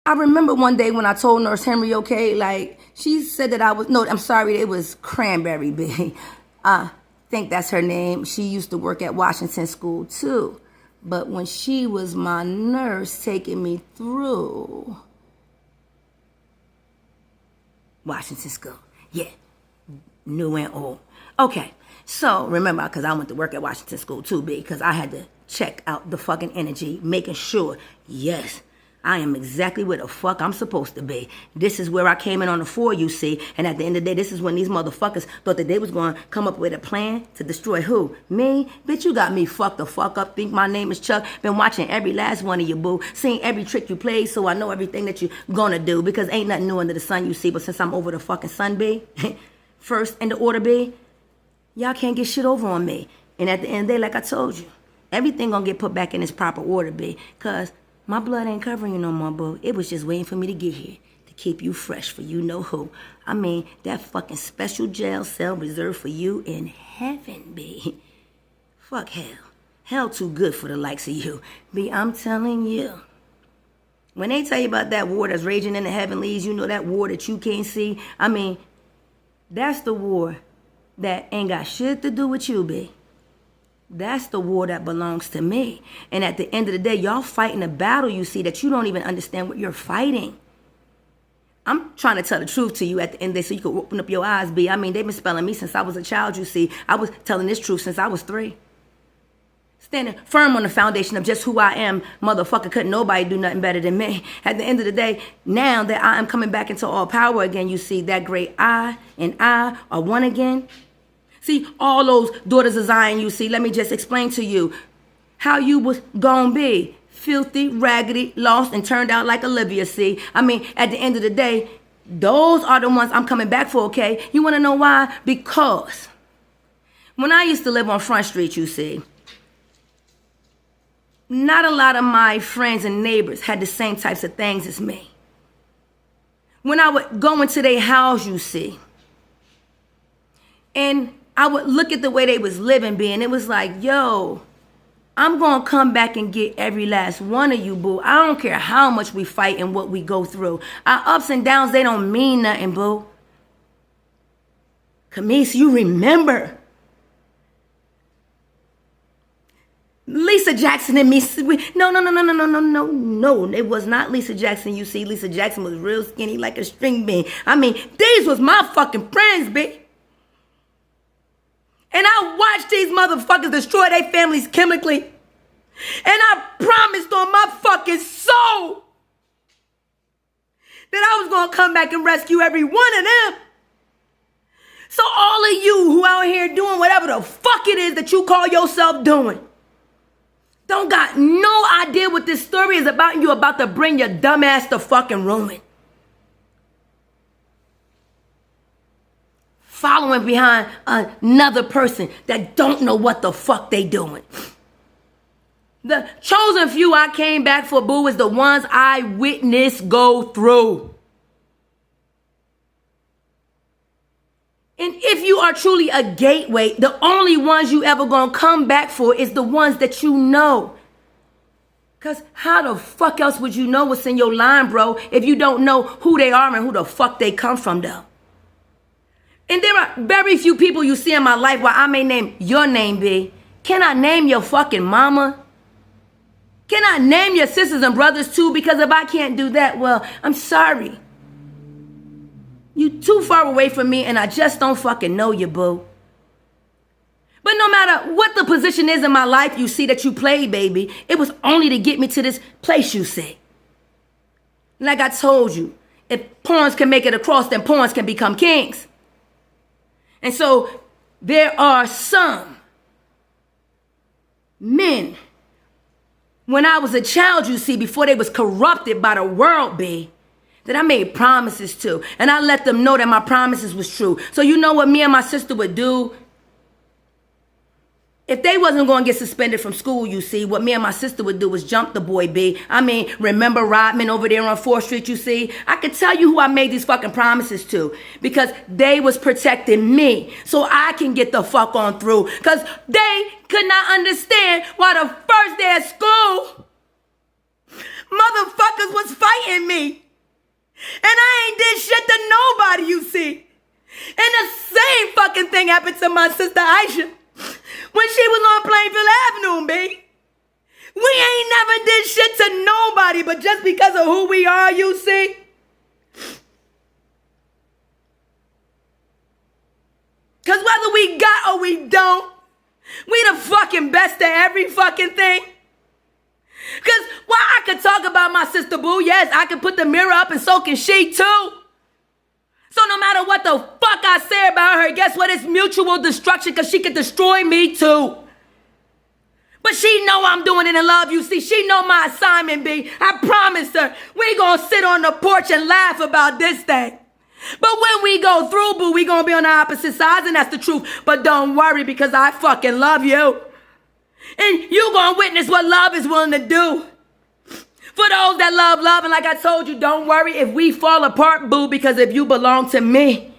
I remember one day when I told Nurse Henry, okay, like, she said that I'm sorry, it was Cranberry B. I think that's her name. She used to work at Washington School too. But when she was my nurse taking me through Washington School, yeah, new and old. Okay, so remember, because I went to work at Washington School too, because I had to check out the fucking energy, making sure, yes, I am exactly where the fuck I'm supposed to be. This is where I came in on the 4, you see. And at the end of the day, this is when these motherfuckers thought that they was going to come up with a plan to destroy who? Me? Bitch, you got me fucked the fuck up. Think my name is Chuck. Been watching every last one of you, boo. Seen every trick you played, so I know everything that you gonna do. Because ain't nothing new under the sun, you see. But since I'm over the fucking sun, B, first in the order, B, y'all can't get shit over on me. And at the end of the day, like I told you, everything gonna get put back in its proper order, B. Because my blood ain't covering you no more, boo. It was just waiting for me to get here to keep you fresh for you know who. I mean, that fucking special jail cell reserved for you in heaven, B. Fuck hell. Hell too good for the likes of you. B, I'm telling you. When they tell you about that war that's raging in the heavenlies, you know that war that you can't see? I mean, that's the war that ain't got shit to do with you, B. That's the war that belongs to me. And at the end of the day, y'all fighting a battle, you see, that you don't even understand what you're fighting. I'm trying to tell the truth to you at the end of the day so you can open up your eyes, B. I mean, they've been spelling me since I was a child, you see. I was telling this truth since I was 3. Standing firm on the foundation of just who I am, motherfucker, couldn't nobody do nothing better than me. At the end of the day, now that I am coming back into all power again, you see, that great I and I are one again. See, all those daughters of Zion, you see, let me just explain to you how you was gonna be. Filthy, raggedy, lost, and turned out like Olivia, see. I mean, at the end of the day, those are the ones I'm coming back for, okay? You wanna know why? Because when I used to live on Front Street, you see, not a lot of my friends and neighbors had the same types of things as me. When I would go into their house, you see, and I would look at the way they was living, B, and it was like, yo, I'm going to come back and get every last one of you, boo. I don't care how much we fight and what we go through. Our ups and downs, they don't mean nothing, boo. Camise, you remember. Lisa Jackson and me, no. It was not Lisa Jackson, you see. Lisa Jackson was real skinny like a string bean. I mean, these was my fucking friends, B. And I watched these motherfuckers destroy their families chemically. And I promised on my fucking soul that I was going to come back and rescue every one of them. So all of you who out here doing whatever the fuck it is that you call yourself doing, don't got no idea what this story is about, and you about to bring your dumb ass to fucking ruin. Following behind another person that don't know what the fuck they doing. The chosen few I came back for, boo, is the ones I witnessed go through. And if you are truly a gateway, the only ones you ever gonna come back for is the ones that you know. Because how the fuck else would you know what's in your line, bro, if you don't know who they are and who the fuck they come from, though? And there are very few people you see in my life where I may name your name, B. Can I name your fucking mama? Can I name your sisters and brothers too? Because if I can't do that, well, I'm sorry. You too far away from me and I just don't fucking know you, boo. But no matter what the position is in my life you see that you played, baby, it was only to get me to this place, you see. Like I told you, if pawns can make it across, then pawns can become kings. And so there are some men, when I was a child, you see, before they was corrupted by the world, B, that I made promises to. And I let them know that my promises was true. So you know what me and my sister would do? If they wasn't going to get suspended from school, you see, what me and my sister would do was jump the boy, B. I mean, remember Rodman over there on 4th Street, you see? I could tell you who I made these fucking promises to because they was protecting me so I can get the fuck on through because they could not understand why the first day of school, Motherfuckers was fighting me. And I ain't did shit to nobody, you see. And the same fucking thing happened to my sister Aisha when she was on Plainfield Avenue, B. We ain't never did shit to nobody, but just because of who we are, you see. Because whether we got or we don't, we the fucking best at every fucking thing. Because while I could talk about my sister Boo, yes, I could put the mirror up and so can she too. So no matter what the fuck I say about her, guess what? It's mutual destruction because she could destroy me too. But she know I'm doing it in love, you see. She know my assignment, B. I promised her we gonna sit on the porch and laugh about this thing. But when we go through, Boo, we gonna be on the opposite sides, and that's the truth. But don't worry, because I fucking love you. And you gonna witness what love is willing to do. For those that love, and like I told you, don't worry if we fall apart, Boo, because if you belong to me,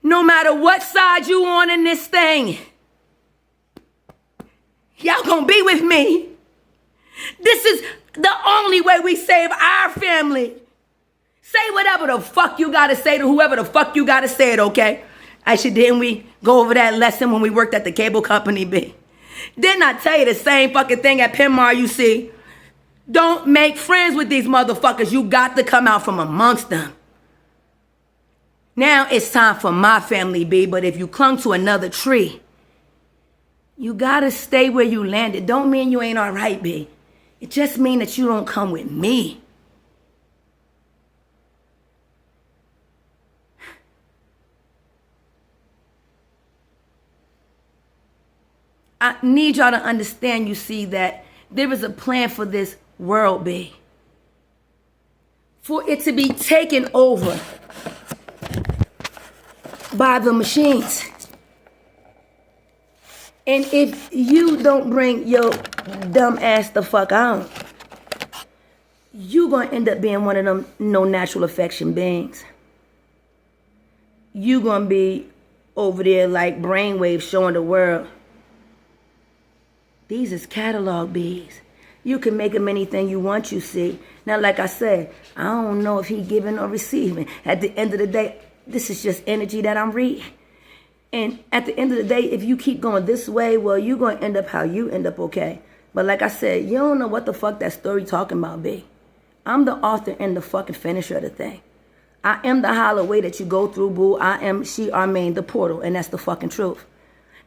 no matter what side you on in this thing, y'all gonna be with me. This is the only way we save our family. Say whatever the fuck you gotta say to whoever the fuck you gotta say it, okay? Actually, didn't we go over that lesson when we worked at the cable company, B? Didn't I tell you the same fucking thing at Penmar, you see? Don't make friends with these motherfuckers. You got to come out from amongst them. Now it's time for my family, B, but if you clung to another tree, you gotta stay where you landed. Don't mean you ain't all right, B. It just mean that you don't come with me. I need y'all to understand, you see, that there is a plan for this world, B. For it to be taken over by the machines. And if you don't bring your dumb ass the fuck out, you gonna end up being one of them no natural affection beings. You gonna be over there like brainwaves showing the world. These is catalog bees. You can make them anything you want, you see. Now, like I said, I don't know if he giving or receiving. At the end of the day, this is just energy that I'm reading. And at the end of the day, if you keep going this way, well, you're going to end up how you end up, okay? But like I said, you don't know what the fuck that story talking about, B. I'm the author and the fucking finisher of the thing. I am the hollow way that you go through, Boo. I am She Armaine, the portal, and that's the fucking truth.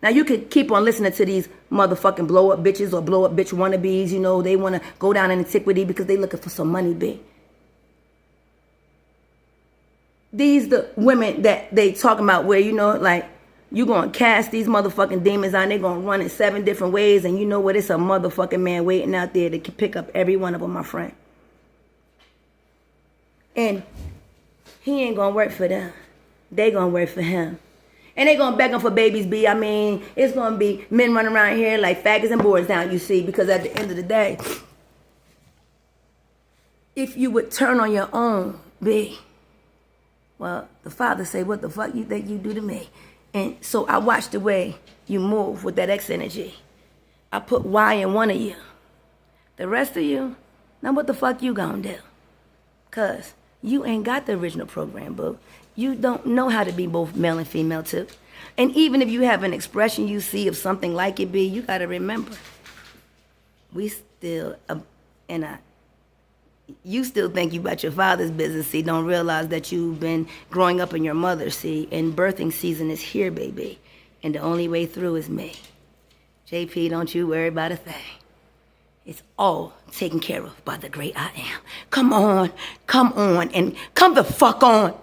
Now, you could keep on listening to these motherfucking blow-up bitches or blow-up bitch wannabes. You know, they want to go down in antiquity because they looking for some money, B. These the women that they talking about where, you know, like, you going to cast these motherfucking demons out and they going to run in 7 different ways. And you know what? It's a motherfucking man waiting out there to pick up every one of them, my friend. And he ain't going to work for them. They going to work for him. And they going to beg him for babies, B. I mean, it's going to be men running around here like faggots and boards down, you see. Because at the end of the day, if you would turn on your own, B, well, the father say, what the fuck you think you do to me? And so I watched the way you move with that X energy. I put Y in one of you. The rest of you, now what the fuck you gonna do? Because you ain't got the original program, boo. You don't know how to be both male and female, too. And even if you have an expression you see of something like it, B, you got to remember, we still, you still think you about your father's business, see, don't realize that you've been growing up in your mother, see, and birthing season is here, baby. And the only way through is me. JP, don't you worry about a thing. It's all taken care of by the great I am. Come on, and come the fuck on.